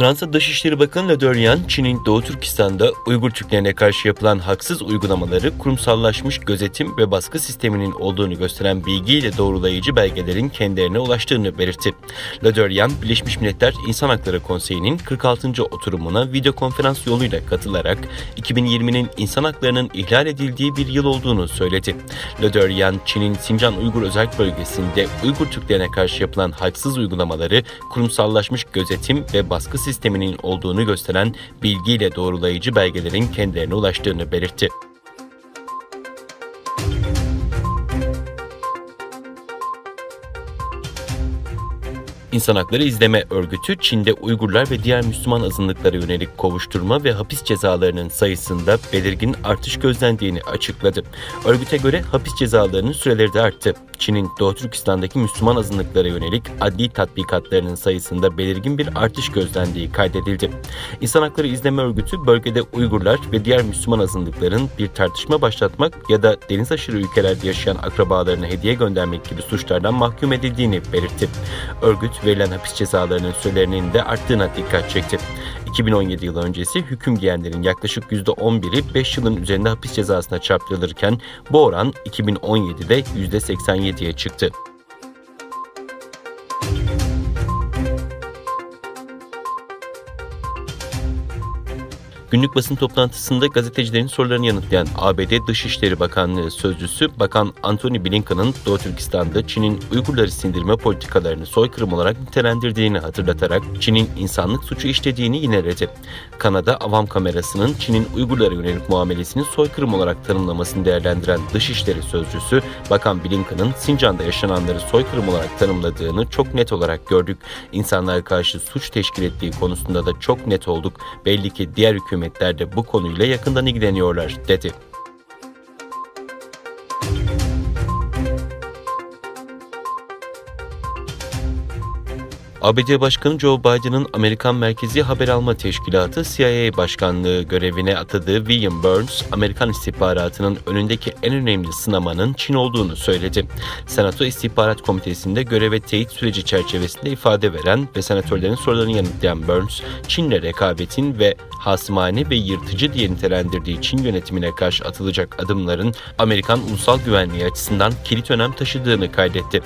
Fransa Dışişleri Bakanı Le Drian, Çin'in Doğu Türkistan'da Uygur Türklerine karşı yapılan haksız uygulamaları kurumsallaşmış gözetim ve baskı sisteminin olduğunu gösteren bilgiyle doğrulayıcı belgelerin kendilerine ulaştığını belirtti. Le Drian, Birleşmiş Milletler İnsan Hakları Konseyi'nin 46. oturumuna video konferans yoluyla katılarak 2020'nin insan haklarının ihlal edildiği bir yıl olduğunu söyledi. Le Drian, Çin'in Sincan Uygur Özerk Bölgesi'nde Uygur Türklerine karşı yapılan haksız uygulamaları kurumsallaşmış gözetim ve baskı sisteminin olduğunu gösteren bilgiyle doğrulayıcı belgelerin kendilerine ulaştığını belirtti. İnsan Hakları İzleme Örgütü, Çin'de Uygurlar ve diğer Müslüman azınlıklara yönelik kovuşturma ve hapis cezalarının sayısında belirgin artış gözlendiğini açıkladı. Örgüte göre hapis cezalarının süreleri de arttı. Çin'in Doğu Türkistan'daki Müslüman azınlıklara yönelik adli tatbikatlarının sayısında belirgin bir artış gözlendiği kaydedildi. İnsan Hakları İzleme Örgütü, bölgede Uygurlar ve diğer Müslüman azınlıkların bir tartışma başlatmak ya da deniz aşırı ülkelerde yaşayan akrabalarına hediye göndermek gibi suçlardan mahkum edildiğini belirtti. Örgüt, verilen hapis cezalarının sürelerinin de arttığına dikkat çekti. 2017 yılı öncesi hüküm giyenlerin yaklaşık %11'i 5 yılın üzerinde hapis cezasına çarptırılırken bu oran 2017'de %87'ye çıktı. Günlük basın toplantısında gazetecilerin sorularını yanıtlayan ABD Dışişleri Bakanlığı Sözcüsü Bakan Antony Blinken'ın Doğu Türkistan'da Çin'in Uygurları sindirme politikalarını soykırım olarak nitelendirdiğini hatırlatarak Çin'in insanlık suçu işlediğini yineledi. Kanada Avam Kamerası'nın Çin'in Uygurlara yönelik muamelesini soykırım olarak tanımlamasını değerlendiren Dışişleri Sözcüsü Bakan Blinken'ın Sincan'da yaşananları soykırım olarak tanımladığını çok net olarak gördük. İnsanlara karşı suç teşkil ettiği konusunda da çok net olduk. Belli ki diğer hükümetler de bu konuyla yakından ilgileniyorlar, dedi. ABD Başkanı Joe Biden'ın Amerikan Merkezi Haber Alma Teşkilatı CIA Başkanlığı görevine atadığı William Burns, Amerikan istihbaratının önündeki en önemli sınamanın Çin olduğunu söyledi. Senato İstihbarat Komitesi'nde göreve teyit süreci çerçevesinde ifade veren ve senatörlerin sorularını yanıtlayan Burns, Çin'le rekabetin ve hasımane ve yırtıcı diye nitelendirdiği Çin yönetimine karşı atılacak adımların Amerikan ulusal güvenliği açısından kilit önem taşıdığını kaydetti.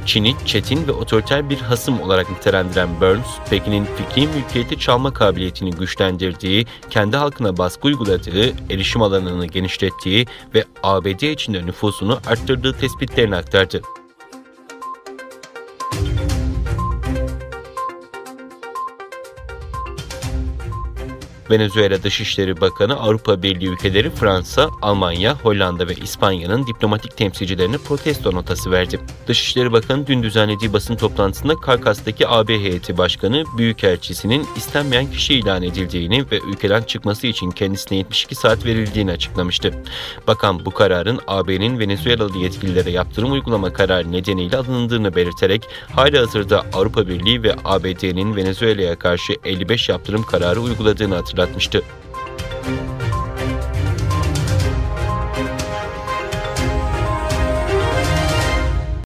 Çin'i çetin ve otoriter bir hasım olarak nitelendiren Burns, Pekin'in fikri mülkiyeti çalma kabiliyetini güçlendirdiği, kendi halkına baskı uyguladığı, erişim alanını genişlettiği ve ABD içinde nüfusunu arttırdığı tespitlerini aktardı. Venezuela Dışişleri Bakanı Avrupa Birliği ülkeleri Fransa, Almanya, Hollanda ve İspanya'nın diplomatik temsilcilerine protesto notası verdi. Dışişleri Bakanı dün düzenlediği basın toplantısında Karkas'taki AB heyeti başkanı Büyükelçisi'nin istenmeyen kişi ilan edildiğini ve ülkeden çıkması için kendisine 72 saat verildiğini açıklamıştı. Bakan bu kararın AB'nin Venezuelalı yetkililere yaptırım uygulama kararı nedeniyle alındığını belirterek halihazırda Avrupa Birliği ve ABD'nin Venezuela'ya karşı 55 yaptırım kararı uyguladığını hatırlatmıştı.